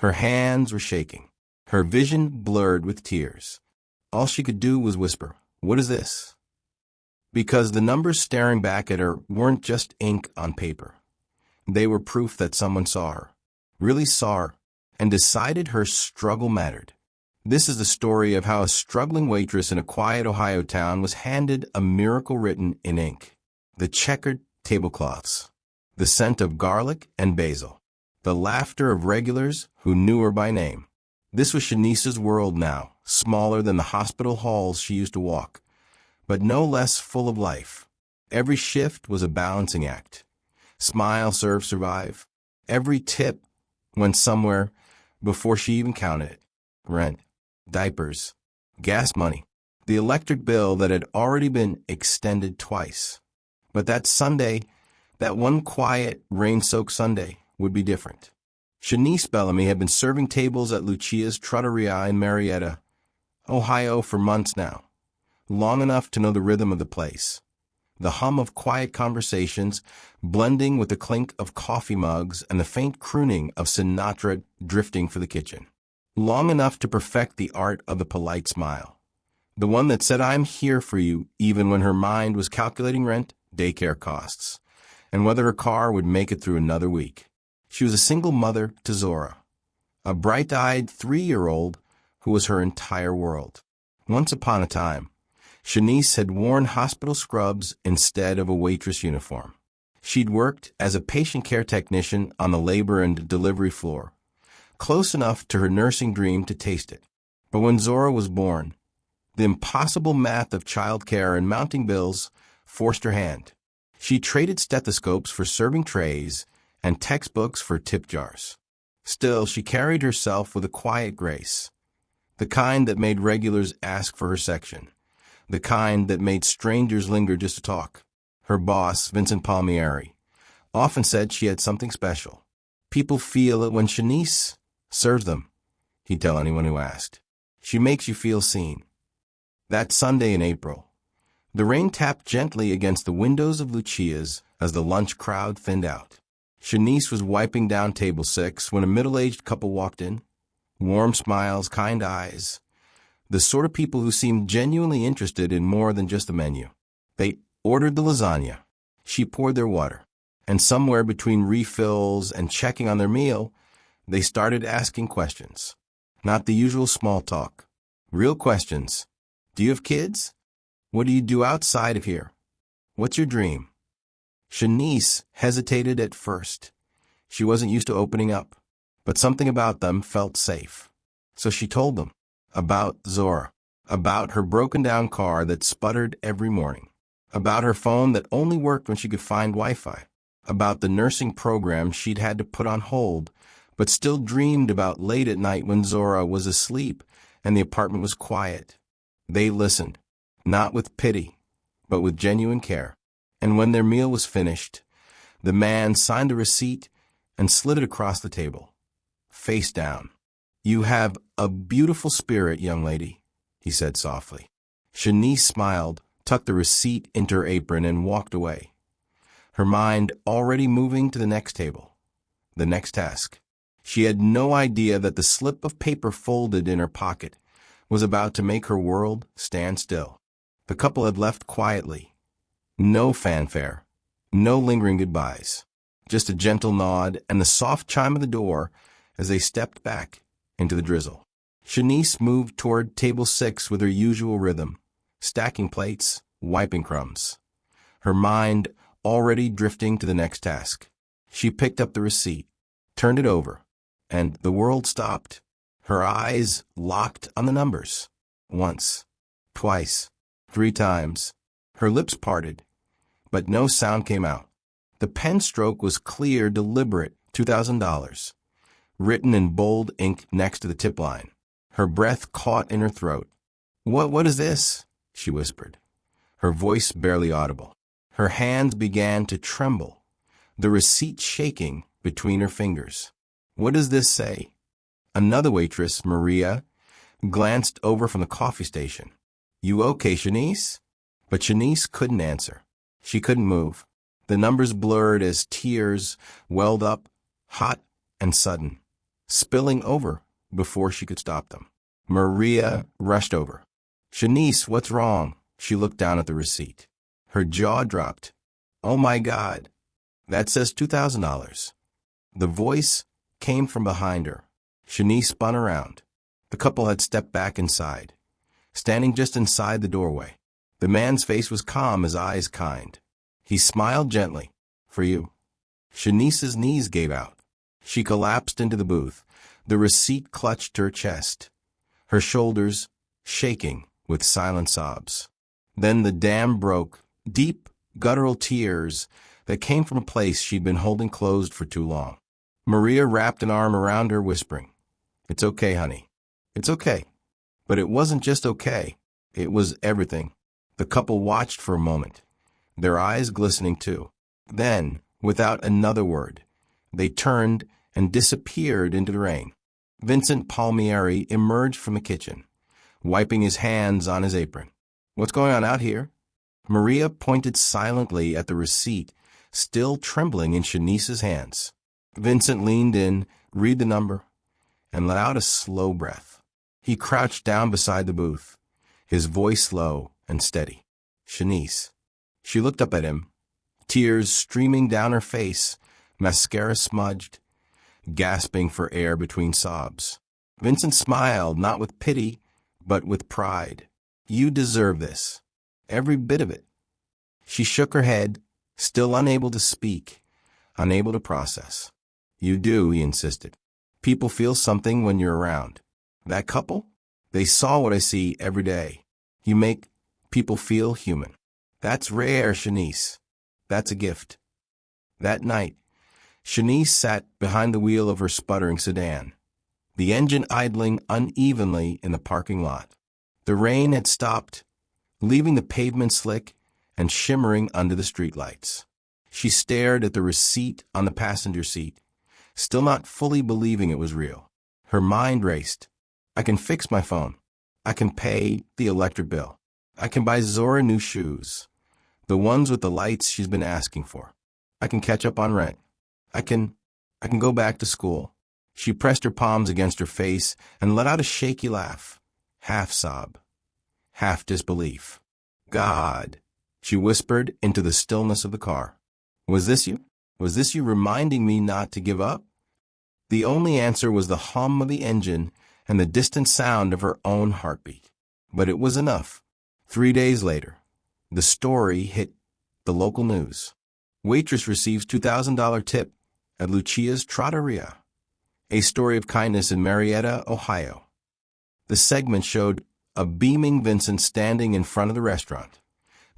Her hands were shaking, her vision blurred with tears. All she could do was whisper, "What is this?" Because the numbers staring back at her weren't just ink on paper. They were proof that someone saw her, really saw her, and decided her struggle mattered. This is the story of how a struggling waitress in a quiet Ohio town was handed a miracle written in ink. The checkered tablecloths, the scent of garlic and basil, the laughter of regulars who knew her by name. This was Shanice's world now, smaller than the hospital halls she used to walk, but no less full of life. Every shift was a balancing act. Smile, serve, survive. Every tip went somewhere before she even counted it. Rent, diapers, gas money, the electric bill that had already been extended twice. But that Sunday, that one quiet, rain-soaked Sunday, would be different. Shanice Bellamy had been serving tables at Lucia's Trattoria in Marietta, Ohio for months now, long enough to know the rhythm of the place. The hum of quiet conversations blending with the clink of coffee mugs and the faint crooning of Sinatra drifting for the kitchen. Long enough to perfect the art of the polite smile. The one that said, "I'm here for you," even when her mind was calculating rent, daycare costs, and whether her car would make it through another week. She was a single mother to Zora, a bright-eyed 3-year-old who was her entire world. Once upon a time, Shanice had worn hospital scrubs instead of a waitress uniform. She'd worked as a patient care technician on the labor and delivery floor, close enough to her nursing dream to taste it. But when Zora was born, the impossible math of childcare and mounting bills forced her hand. She traded stethoscopes for serving trays and textbooks for tip jars. Still, she carried herself with a quiet grace, the kind that made regulars ask for her section, the kind that made strangers linger just to talk. Her boss, Vincent Palmieri, often said she had something special. "People feel it when Shanice serves them," he'd tell anyone who asked. "She makes you feel seen." That Sunday in April, the rain tapped gently against the windows of Lucia's as the lunch crowd thinned out. Shanice was wiping down table 6 when a middle-aged couple walked in. Warm smiles, kind eyes, the sort of people who seemed genuinely interested in more than just the menu. They ordered the lasagna. She poured their water. And somewhere between refills and checking on their meal, they started asking questions. Not the usual small talk. Real questions. "Do you have kids? What do you do outside of here? What's your dream?" Shanice hesitated at first. She wasn't used to opening up, but something about them felt safe. So she told them about Zora, about her broken-down car that sputtered every morning, about her phone that only worked when she could find Wi-Fi, about the nursing program she'd had to put on hold, but still dreamed about late at night when Zora was asleep and the apartment was quiet. They listened, not with pity, but with genuine care. And when their meal was finished, the man signed the receipt and slid it across the table, face down. "You have a beautiful spirit, young lady," he said softly. Shanice smiled, tucked the receipt into her apron, and walked away, her mind already moving to the next table, the next task. She had no idea that the slip of paper folded in her pocket was about to make her world stand still. The couple had left quietly. No fanfare, no lingering goodbyes, just a gentle nod and the soft chime of the door as they stepped back into the drizzle. Shanice moved toward table 6 with her usual rhythm, stacking plates, wiping crumbs, her mind already drifting to the next task. She picked up the receipt, turned it over, and the world stopped. Her eyes locked on the numbers. Once, twice, 3 times. Her lips parted, but no sound came out. The pen stroke was clear, deliberate, $2,000, written in bold ink next to the tip line. Her breath caught in her throat. What is this?" she whispered, her voice barely audible. Her hands began to tremble, the receipt shaking between her fingers. "What does this say?" Another waitress, Maria, glanced over from the coffee station. "You okay, Shanice?" But Shanice couldn't answer. She couldn't move. The numbers blurred as tears welled up, hot and sudden. spilling over before she could stop them. Maria rushed over. "Shanice, what's wrong?" She looked down at the receipt. Her jaw dropped. "Oh my God, that says $2,000. The voice came from behind her. Shanice spun around. The couple had stepped back inside, standing just inside the doorway. The man's face was calm, his eyes kind. He smiled gently. "For you." Shanice's knees gave out. She collapsed into the booth. The receipt clutched her chest, her shoulders shaking with silent sobs. Then the dam broke, deep, guttural tears that came from a place she'd been holding closed for too long. Maria wrapped an arm around her, whispering, "It's okay, honey. It's okay." But it wasn't just okay. It was everything. The couple watched for a moment, their eyes glistening too. Then, without another word, they turned and disappeared into the rain. Vincent Palmieri emerged from the kitchen, wiping his hands on his apron. "What's going on out here?" Maria pointed silently at the receipt, still trembling in Shanice's hands. Vincent leaned in, read the number, and let out a slow breath. He crouched down beside the booth, his voice low and steady. "Shanice." She looked up at him, tears streaming down her face, mascara smudged, gasping for air between sobs. Vincent smiled, not with pity, but with pride. "You deserve this. Every bit of it." She shook her head, still unable to speak, unable to process. "You do," he insisted. "People feel something when you're around. That couple? They saw what I see every day. You make people feel human. That's rare, Shanice. That's a gift." That night, Shanice sat behind the wheel of her sputtering sedan, the engine idling unevenly in the parking lot. The rain had stopped, leaving the pavement slick and shimmering under the streetlights. She stared at the receipt on the passenger seat, still not fully believing it was real. Her mind raced. "I can fix my phone. I can pay the electric bill. I can buy Zora new shoes, the ones with the lights she's been asking for. I can catch up on rent. I can go back to school." She pressed her palms against her face and let out a shaky laugh, half sob, half disbelief. "God," she whispered into the stillness of the car. Was this you? Was this you reminding me not to give up?" The only answer was the hum of the engine and the distant sound of her own heartbeat. But it was enough. 3 days later, the story hit the local news. Waitress receives $2,000 tip at Lucia's Trattoria, a story of kindness in Marietta, Ohio. The segment showed a beaming Vincent standing in front of the restaurant,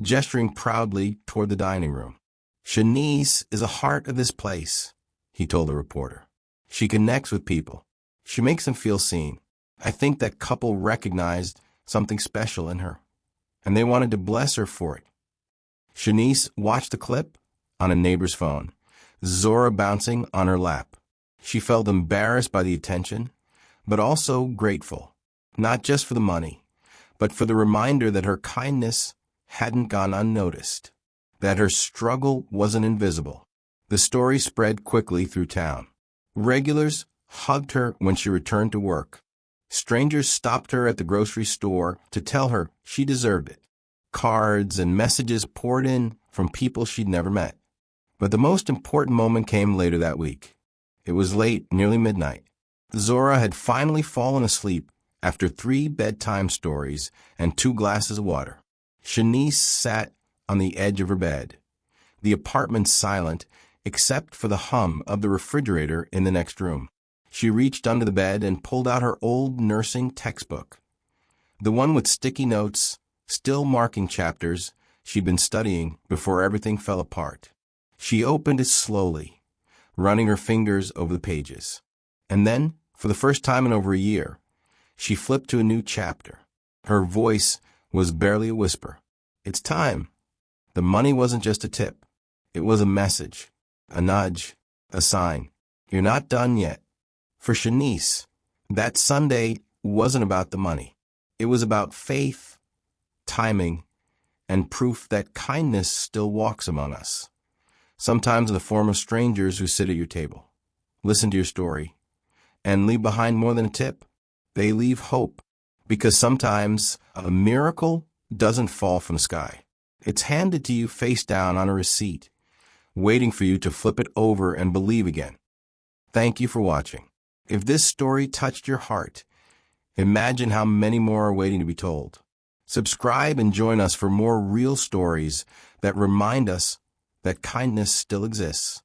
gesturing proudly toward the dining room. "Shanice is a heart of this place," he told the reporter. "She connects with people. She makes them feel seen." I think that couple recognized something special in her, and they wanted to bless her for it. Shanice watched the clip on a neighbor's phone, Zora bouncing on her lap. She felt embarrassed by the attention, but also grateful, not just for the money, but for the reminder that her kindness hadn't gone unnoticed, that her struggle wasn't invisible. The story spread quickly through town. Regulars hugged her when she returned to work. Strangers stopped her at the grocery store to tell her she deserved it. Cards and messages poured in from people she'd never met. But the most important moment came later that week. It was late, nearly midnight. Zora had finally fallen asleep after 3 bedtime stories and 2 glasses of water. Shanice sat on the edge of her bed, the apartment silent except for the hum of the refrigerator in the next room. She reached under the bed and pulled out her old nursing textbook, the one with sticky notes, still marking chapters she'd been studying before everything fell apart. She opened it slowly, running her fingers over the pages. And then, for the first time in over a year, she flipped to a new chapter. Her voice was barely a whisper. "It's time." The money wasn't just a tip. It was a message, a nudge, a sign. You're not done yet. For Shanice, that Sunday wasn't about the money. It was about faith, timing, and proof that kindness still walks among us, sometimes in the form of strangers who sit at your table, listen to your story, and leave behind more than a tip. They leave hope, because sometimes a miracle doesn't fall from the sky. It's handed to you face down on a receipt, waiting for you to flip it over and believe again. Thank you for watching. If this story touched your heart, imagine how many more are waiting to be told. Subscribe and join us for more real stories that remind us that kindness still exists.